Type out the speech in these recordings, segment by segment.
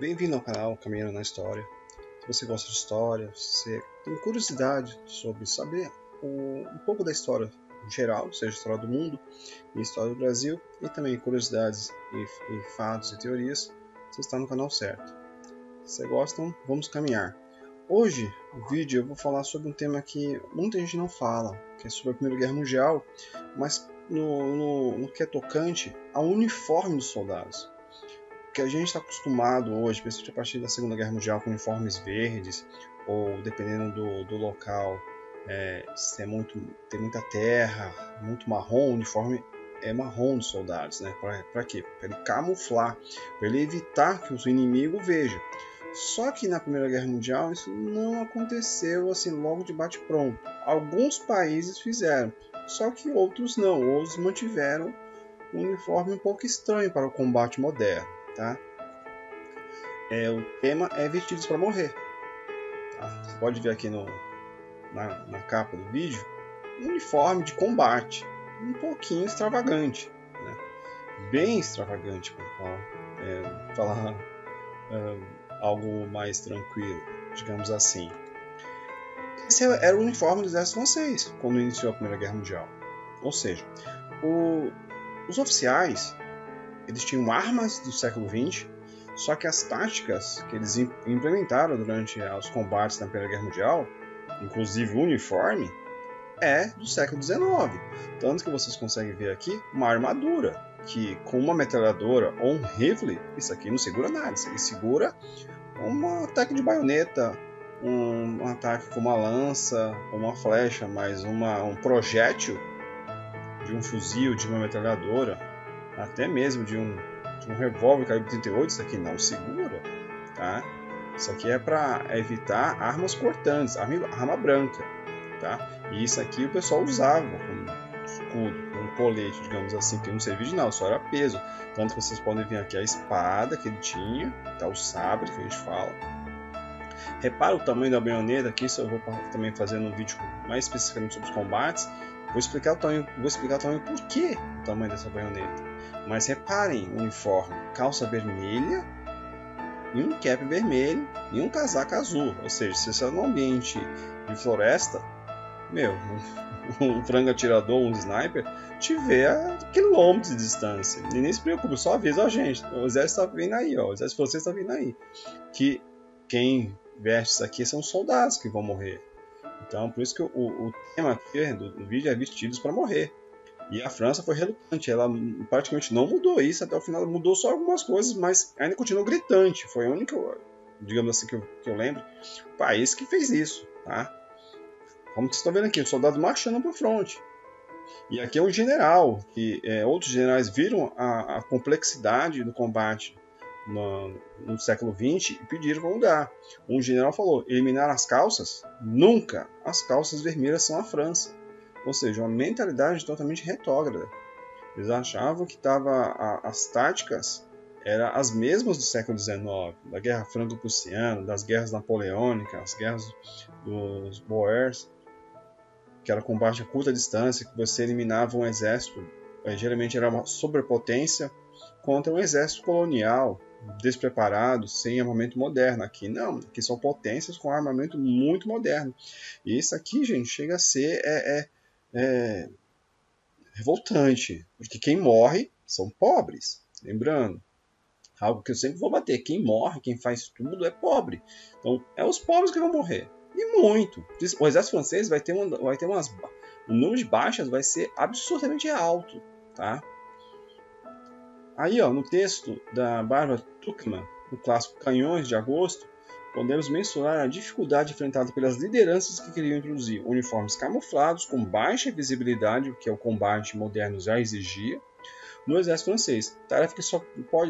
Bem-vindo ao canal Caminhando na História. Se você gosta de história, se você tem curiosidade sobre saber um pouco da história geral, seja a história do mundo e a história do Brasil, e também curiosidades e fatos e teorias, você está no canal certo. Se você gosta, vamos caminhar. Hoje, no vídeo, eu vou falar sobre um tema que muita gente não fala, que é sobre a Primeira Guerra Mundial, mas no que é tocante ao uniforme dos soldados. Que a gente está acostumado hoje, principalmente a partir da Segunda Guerra Mundial, com uniformes verdes, ou dependendo do local, se tem muita terra, muito marrom, o uniforme é marrom dos soldados, né? Para quê? Para ele camuflar, para ele evitar que os inimigos vejam. Só que na Primeira Guerra Mundial isso não aconteceu assim logo de bate-pronto. Alguns países fizeram, só que outros não, outros mantiveram um uniforme um pouco estranho para o combate moderno. Tá? O tema é Vestidos para Morrer. Tá? Você pode ver aqui na capa do vídeo um uniforme de combate, um pouquinho extravagante, né? Bem extravagante, para falar algo mais tranquilo, digamos assim. Esse era o uniforme do exército francês quando iniciou a Primeira Guerra Mundial. Ou seja, os oficiais eles tinham armas do século XX, só que as táticas que eles implementaram durante os combates na Primeira Guerra Mundial, inclusive o uniforme, é do século XIX. Tanto que vocês conseguem ver aqui uma armadura, que com uma metralhadora ou um rifle, isso aqui não segura nada, isso aqui segura um ataque de baioneta, um ataque com uma lança, uma flecha, mais um projétil de um fuzil, de uma metralhadora, até mesmo de um revólver calibre 38, isso aqui não segura, tá? Isso aqui é para evitar armas cortantes, arma branca, tá? E isso aqui o pessoal usava como escudo, como colete, digamos assim, que não servia de nada, só era peso. Tanto que vocês podem ver aqui a espada que ele tinha, tá? O sabre que a gente fala. Repara o tamanho da baioneta, aqui isso eu vou também fazer um vídeo mais especificamente sobre os combates. Vou explicar o tamanho por que o tamanho dessa baioneta. Mas reparem o uniforme, calça vermelha e um cap vermelho e um casaco azul. Ou seja, se você está num ambiente de floresta, um frango atirador, um sniper, te vê a quilômetros de distância. E nem se preocupe, só avisa a gente. O exército está vindo aí, ó. O exército francês está vindo aí. Que quem veste isso aqui são soldados que vão morrer. Então, por isso que o tema aqui do vídeo é Vestidos para Morrer. E a França foi relutante, ela praticamente não mudou isso até o final, mudou só algumas coisas, mas ainda continuou gritante. Foi a única, digamos assim, que eu lembro, país que fez isso, tá? Como vocês estão vendo aqui, os soldados marchando para o fronte. E aqui é um general, que outros generais viram a complexidade do combate no século XX e pediram para mudar. Um general falou: eliminar as calças? Nunca! As calças vermelhas são a França. Ou seja, uma mentalidade totalmente retrógrada. Eles achavam que as táticas eram as mesmas do século XIX, da Guerra Franco-Prussiana, das guerras napoleônicas, as guerras dos Boers, que era combate a curta distância, que você eliminava um exército, geralmente era uma sobrepotência, contra um exército colonial, despreparado, sem armamento moderno. Aqui não, aqui são potências com armamento muito moderno. E isso aqui, gente, chega a ser revoltante, porque quem morre são pobres, lembrando. Algo que eu sempre vou bater, quem morre, quem faz tudo é pobre. Então, é os pobres que vão morrer. E muito. O exército francês vai ter o número de baixas vai ser absurdamente alto, tá? Aí, ó, no texto da Barbara Tuchman, no clássico Canhões de Agosto, podemos mencionar a dificuldade enfrentada pelas lideranças que queriam introduzir uniformes camuflados com baixa visibilidade, o que o combate moderno já exigia, no exército francês. Tarefa que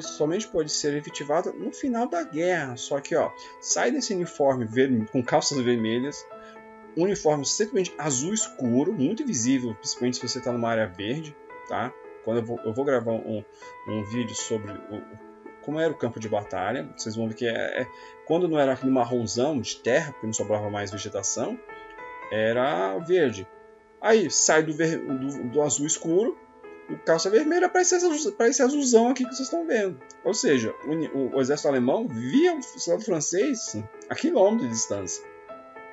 somente pode ser efetivada no final da guerra. Só que, ó, sai desse uniforme com calças vermelhas, um uniforme simplesmente azul escuro, muito visível, principalmente se você está numa área verde, tá? Quando eu vou gravar um vídeo sobre como era o campo de batalha, vocês vão ver que quando não era aquele marronzão de terra, porque não sobrava mais vegetação, era verde. Aí sai do azul escuro o calça vermelha para esse azulzão aqui que vocês estão vendo. Ou seja, o exército alemão via o soldado francês a quilômetros de distância.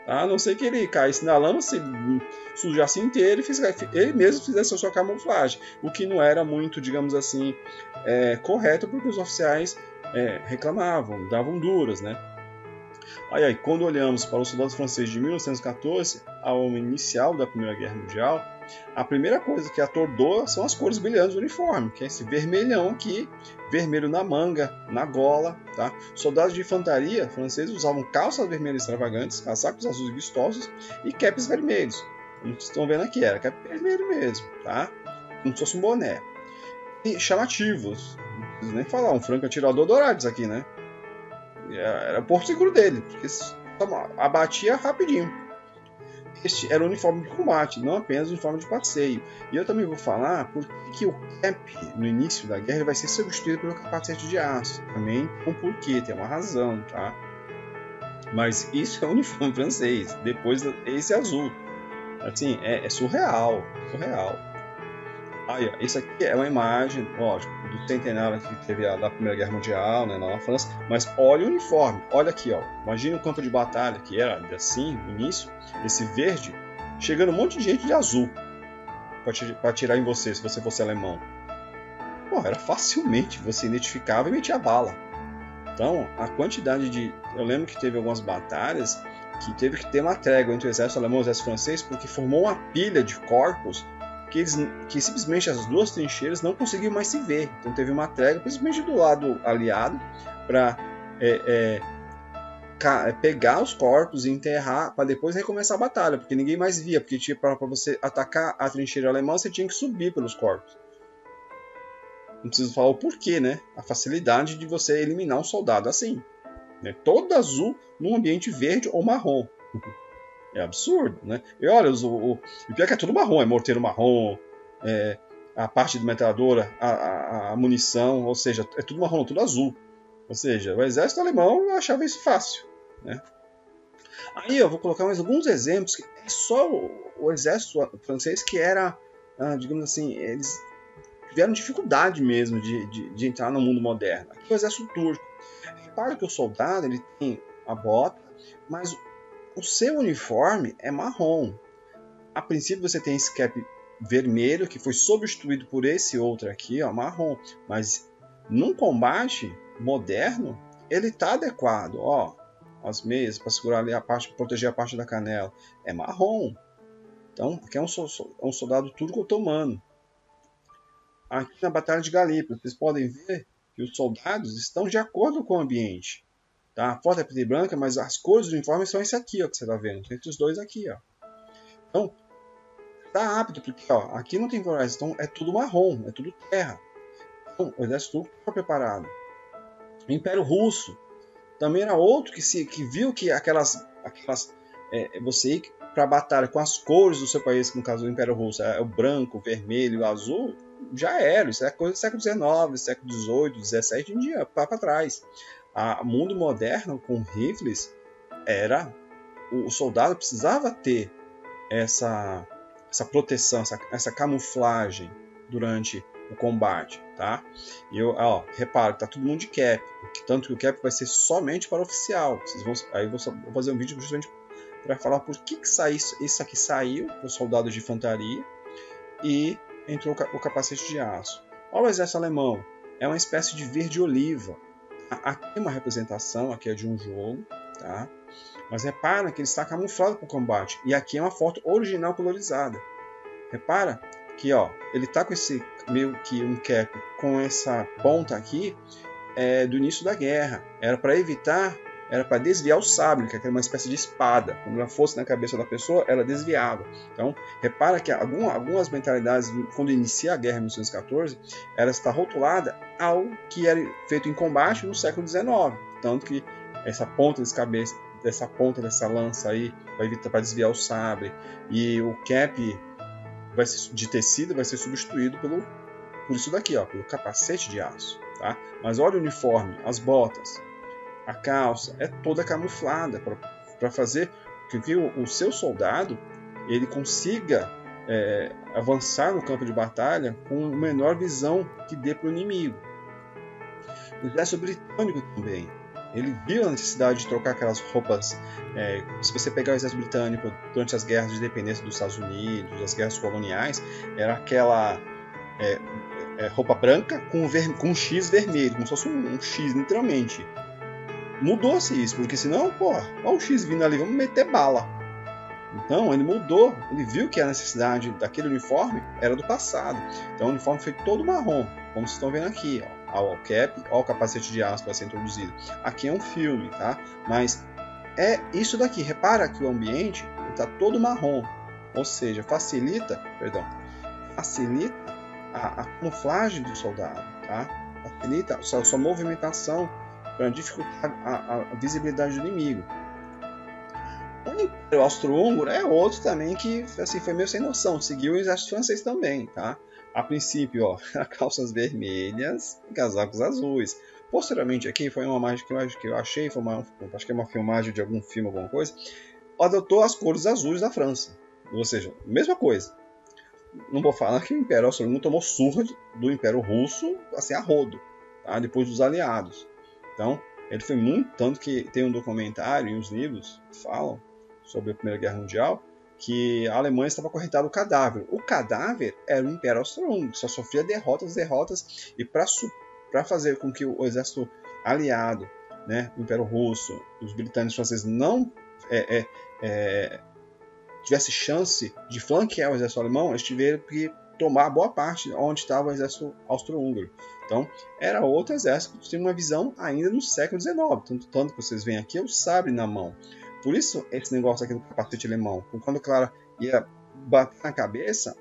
A não ser que ele caísse na lama, se sujasse inteiro e ele mesmo fizesse a sua camuflagem. O que não era muito, digamos assim, correto, porque os oficiais reclamavam, davam duras, né? Aí, quando olhamos para os soldados franceses de 1914, ao inicial da Primeira Guerra Mundial, a primeira coisa que atordoa são as cores brilhantes do uniforme, que é esse vermelhão aqui, vermelho na manga, na gola. Tá? Soldados de infantaria franceses usavam calças vermelhas extravagantes, casacos azuis vistosos e capes vermelhos. Como vocês estão vendo aqui, era cap vermelho mesmo, tá? Como se fosse um boné. E chamativos, não preciso nem falar, um franco atirador dourado isso aqui, né? Era o porto seguro dele, porque abatia rapidinho. Este era o uniforme de combate, não apenas o uniforme de passeio. E eu também vou falar por que o cap, no início da guerra, vai ser substituído pelo capacete de aço. Também com porquê, tem uma razão, tá? Mas isso é o uniforme francês, depois esse azul. Assim, é surreal, surreal. Aí, isso aqui é uma imagem, lógico, do centenário que teve da Primeira Guerra Mundial, né, na França, mas olha o uniforme, olha aqui, ó. Imagina o campo de batalha, que era assim, no início, esse verde, chegando um monte de gente de azul para atirar em você, se você fosse alemão. Pô, era facilmente, você identificava e metia bala. Então, a quantidade de... Eu lembro que teve algumas batalhas que teve que ter uma trégua entre o exército alemão e o exército francês, porque formou uma pilha de corpos que simplesmente as duas trincheiras não conseguiam mais se ver. Então teve uma trégua, principalmente do lado aliado, para pegar os corpos e enterrar, para depois recomeçar a batalha, porque ninguém mais via, porque para você atacar a trincheira alemã, você tinha que subir pelos corpos. Não preciso falar o porquê, né? A facilidade de você eliminar um soldado assim, né? Todo azul num ambiente verde ou marrom. É absurdo, né? E olha, o pior é que é tudo marrom, é morteiro marrom, a parte de metralhadora, a munição, ou seja, é tudo marrom, tudo azul. Ou seja, o exército alemão achava isso fácil, né? Aí eu vou colocar mais alguns exemplos, que é só o exército francês que era, digamos assim, eles tiveram dificuldade mesmo de entrar no mundo moderno. Aqui é o exército turco. Repara que o soldado ele tem a bota, mas o seu uniforme é marrom. A princípio você tem esse cap vermelho, que foi substituído por esse outro aqui, ó, marrom. Mas num combate moderno, ele está adequado. Ó, as meias para segurar ali a parte, proteger a parte da canela. É marrom. Então, aqui é um soldado turco otomano. Aqui na Batalha de Galípoli, vocês podem ver que os soldados estão de acordo com o ambiente. Tá? A foto é preta e branca, mas as cores do uniforme são esse aqui, ó, que você está vendo. Entre os dois aqui, ó. Então, tá apto, porque ó, aqui não tem floresta, então é tudo marrom, é tudo terra. Então, o exército turco está preparado. O Império Russo também era outro que viu que você ir para a batalha com as cores do seu país, que no caso do Império Russo é o branco, o vermelho e o azul, já era. Isso é coisa do século XIX, século XVIII, XVII em dia, para trás. O mundo moderno, com rifles, o soldado precisava ter essa proteção, essa camuflagem durante o combate, tá? E repara que tá todo mundo de cap, tanto que o cap vai ser somente para oficial. Aí eu vou fazer um vídeo justamente para falar por que isso aqui saiu para os soldados de infantaria e entrou o capacete de aço. Olha o exército alemão, é uma espécie de verde oliva. Aqui é uma representação, aqui é de um jogo, tá? Mas repara que ele está camuflado para o combate. E aqui é uma foto original colorizada. Repara que ele está com esse meio que um cap com essa ponta aqui do início da guerra. Era para desviar o sabre, que é uma espécie de espada. Quando ela fosse na cabeça da pessoa, ela desviava. Então, repara que algumas mentalidades, quando inicia a guerra em 1914, ela está rotulada ao que era feito em combate no século XIX. Tanto que essa ponta dessa lança aí vai desviar o sabre, e o cap de tecido vai ser substituído por isso daqui, pelo capacete de aço, tá? Mas olha o uniforme, as botas, a calça é toda camuflada para fazer com que o seu soldado ele consiga avançar no campo de batalha com menor visão que dê para o inimigo. O exército britânico também. Ele viu a necessidade de trocar aquelas roupas. Se você pegar o exército britânico durante as guerras de independência dos Estados Unidos, as guerras coloniais, era aquela roupa branca com um X vermelho, como se fosse um X, literalmente. Mudou-se isso, porque senão, olha o X vindo ali, vamos meter bala. Então ele mudou, ele viu que a necessidade daquele uniforme era do passado. Então o uniforme foi todo marrom, como vocês estão vendo aqui, ó o cap, ó o capacete de aço que vai ser introduzido. Aqui é um filme, tá? Mas é isso daqui. Repara que o ambiente está todo marrom, ou seja, facilita a camuflagem do soldado, tá? Facilita a sua movimentação para dificultar a visibilidade do inimigo. O Império Austro-Húngaro é outro também que assim, foi meio sem noção, seguiu o exército francês também, tá? A princípio, ó, calças vermelhas e casacos azuis. Posteriormente aqui, foi uma imagem que eu achei, acho que é uma filmagem de algum filme, alguma coisa, adotou as cores azuis da França. Ou seja, mesma coisa. Não vou falar que o Império Austro-Húngaro tomou surra do Império Russo, assim, a rodo, tá? Depois dos aliados. Então, ele foi muito, tanto que tem um documentário e uns livros que falam sobre a Primeira Guerra Mundial, que a Alemanha estava acorrentada ao cadáver. O cadáver era o Império Austro-Húngaro, só sofria derrotas, e para fazer com que o exército aliado, né, o Império Russo, os britânicos e franceses não tivesse chance de flanquear o exército alemão, eles tiveram que tomar boa parte onde estava o exército austro-húngaro. Então, era outro exército que tinha uma visão ainda no século XIX. Tanto que vocês veem aqui, o sabre na mão. Por isso, esse negócio aqui do capacete alemão, quando o cara ia bater na cabeça,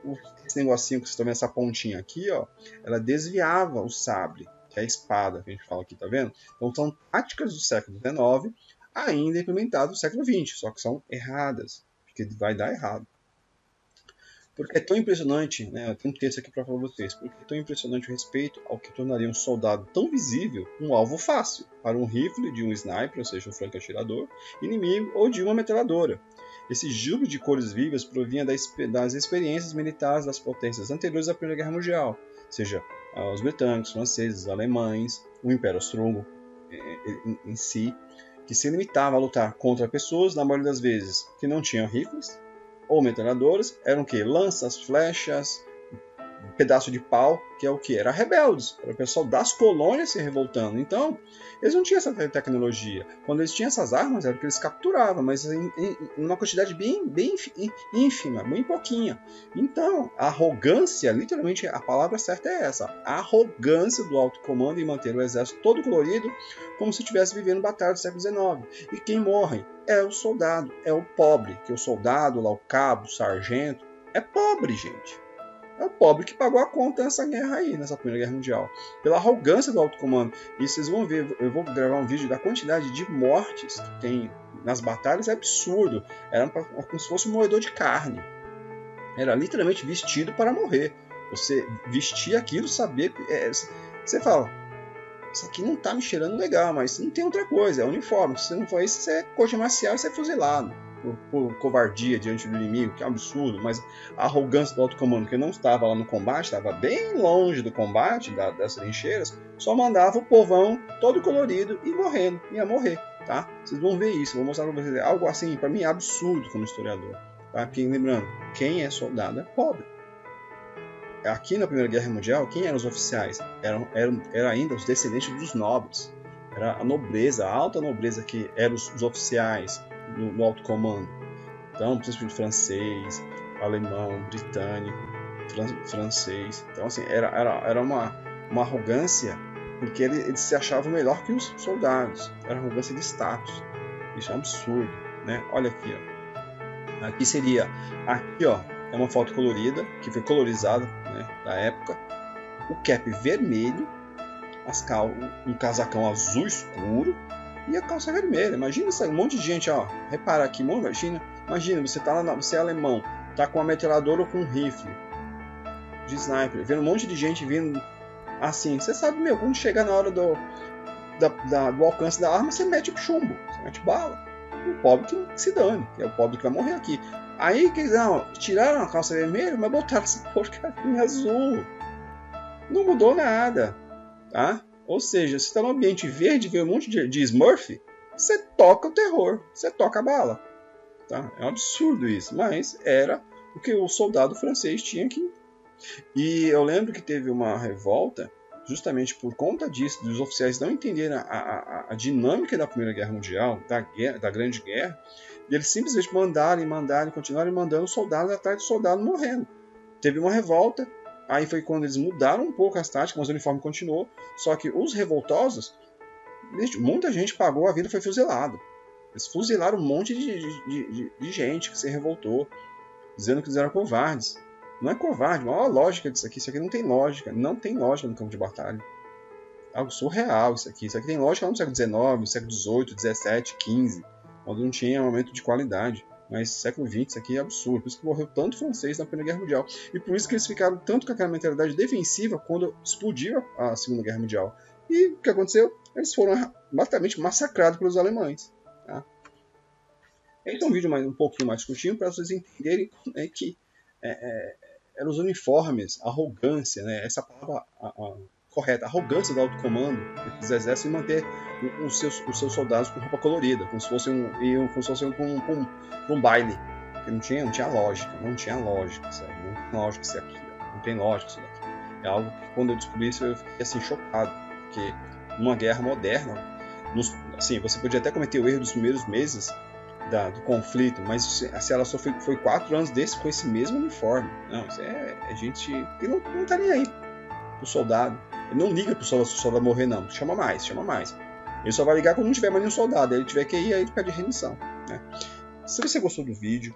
esse negocinho que vocês estão vendo, essa pontinha aqui, ó, ela desviava o sabre, que é a espada que a gente fala aqui, tá vendo? Então, são táticas do século XIX ainda implementadas no século XX, só que são erradas, porque vai dar errado. Porque é tão impressionante, né? Eu tenho um texto aqui para falar para vocês, porque é tão impressionante o respeito ao que tornaria um soldado tão visível um alvo fácil para um rifle de um sniper, ou seja, um franco-atirador, inimigo ou de uma metralhadora. Esse júbilo de cores vivas provinha das experiências militares das potências anteriores à Primeira Guerra Mundial, seja os britânicos, franceses, alemães, o Império Austro-Húngaro em si, que se limitava a lutar contra pessoas, na maioria das vezes, que não tinham rifles, ou metralhadoras, eram o que? Lanças, flechas, pedaço de pau, que é o que? Era rebeldes, era o pessoal das colônias se revoltando. Então, eles não tinham essa tecnologia. Quando eles tinham essas armas, era porque eles capturavam, mas em uma quantidade bem ínfima, bem pouquinha. Então, a arrogância, literalmente a palavra certa é essa, a arrogância do alto comando em manter o exército todo colorido, como se estivesse vivendo batalha do século XIX. E quem morre é o soldado, é o pobre, que o soldado, lá o cabo, o sargento, é pobre, gente. É o pobre que pagou a conta nessa guerra aí, nessa Primeira Guerra Mundial. Pela arrogância do alto comando. E vocês vão ver, eu vou gravar um vídeo da quantidade de mortes que tem nas batalhas, é absurdo. Era como se fosse um moedor de carne. Era literalmente vestido para morrer. Você vestia aquilo, saber... você fala, isso aqui não tá me cheirando legal, mas não tem outra coisa, é uniforme. Se não for isso, você é corte marcial e você é fuzilado. Por covardia diante do inimigo, que é um absurdo, mas a arrogância do alto comando, que não estava lá no combate, estava bem longe do combate, dessas trincheiras, só mandava o povão todo colorido e morrendo, ia morrer, tá? Vocês vão ver isso, vou mostrar para vocês, algo assim, para mim, absurdo como historiador, tá? Porque, lembrando, quem é soldado é pobre. Aqui na Primeira Guerra Mundial, quem eram os oficiais? Eram ainda os descendentes dos nobres, era a nobreza, a alta nobreza que eram os oficiais, no alto comando. Então, principalmente francês, alemão, britânico, francês. Então, assim, era uma arrogância, porque eles se achavam melhor que os soldados. Era arrogância de status. Isso é um absurdo, né? Olha aqui, ó. Aqui, ó, é uma foto colorida, que foi colorizada, né, da época. O cap vermelho, um casacão azul escuro, e a calça vermelha. Imagina isso aí, um monte de gente, ó. Repara aqui, imagina você tá lá, você é alemão, tá com uma metralhadora ou com um rifle de sniper, vendo um monte de gente vindo assim. Você sabe, quando chegar na hora do alcance da arma, você mete o chumbo, você mete bala. o pobre que se dane, que é o pobre que vai morrer aqui. Aí que não, tiraram a calça vermelha, mas botaram essa porcaria azul. Não mudou nada, tá? Ou seja, se está no ambiente verde, vê um monte de Smurf, você toca o terror, você toca a bala. Tá? É um absurdo isso, mas era o que o soldado francês tinha que. E eu lembro que teve uma revolta justamente por conta disso, dos oficiais não entenderem a dinâmica da Primeira Guerra Mundial, da Grande Guerra, e eles simplesmente continuarem mandando soldados atrás de soldado morrendo. Teve uma revolta, aí foi quando eles mudaram um pouco as táticas, mas o uniforme continuou, só que os revoltosos, muita gente pagou a vida e foi fuzilado. Eles fuzilaram um monte de gente que se revoltou, dizendo que eles eram covardes. Não é covarde, olha a lógica disso aqui. Isso aqui não tem lógica. Não tem lógica no campo de batalha. Algo surreal isso aqui. Isso aqui tem lógica no século XIX, no século XVIII, XVII, XV, quando não tinha aumento de qualidade. Mas século XX isso aqui é absurdo. Por isso que morreu tanto francês na Primeira Guerra Mundial. E por isso que eles ficaram tanto com aquela mentalidade defensiva quando explodiu a Segunda Guerra Mundial. E o que aconteceu? Eles foram basicamente massacrados pelos alemães. Tá? Esse é um vídeo um pouquinho mais curtinho para vocês entenderem que eram os uniformes, a arrogância, né? Essa palavra correta, a arrogância do alto comando dos exércitos em manter os seus soldados com roupa colorida, como se fossem para um baile. Porque não tinha lógica, sabe? Não tem lógica isso aqui, não tem lógica isso daqui. É algo que quando eu descobri isso eu fiquei assim chocado, porque numa guerra moderna, assim, você podia até cometer o erro dos primeiros meses do conflito, mas se ela só foi 4 anos desse com esse mesmo uniforme. Não, isso é gente que não tá nem aí pro soldado. Ele não liga pro soldado se o soldado morrer, não. Chama mais. Ele só vai ligar quando não tiver mais nenhum soldado. Aí ele tiver que ir, aí ele pede rendição. Né? Se você gostou do vídeo,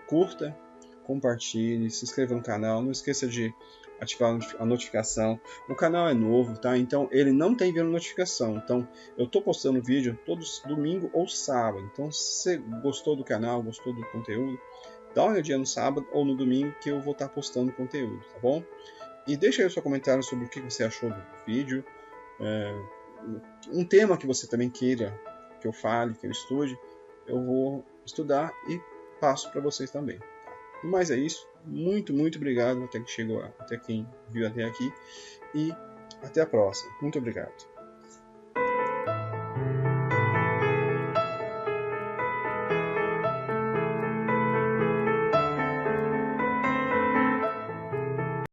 curta, compartilhe, se inscreva no canal, não esqueça de ativar a notificação. O canal é novo, tá? Então ele não tem enviando notificação. Então eu tô postando vídeo todos domingo ou sábado. Então se você gostou do canal, gostou do conteúdo, dá uma olhadinha no sábado ou no domingo que eu vou estar postando conteúdo, tá bom? E deixa aí o seu comentário sobre o que você achou do vídeo. Um tema que você também queira que eu fale, que eu estude, eu vou estudar e passo para vocês também. Mas é isso. Muito obrigado até quem viu até aqui. E até a próxima. Muito obrigado.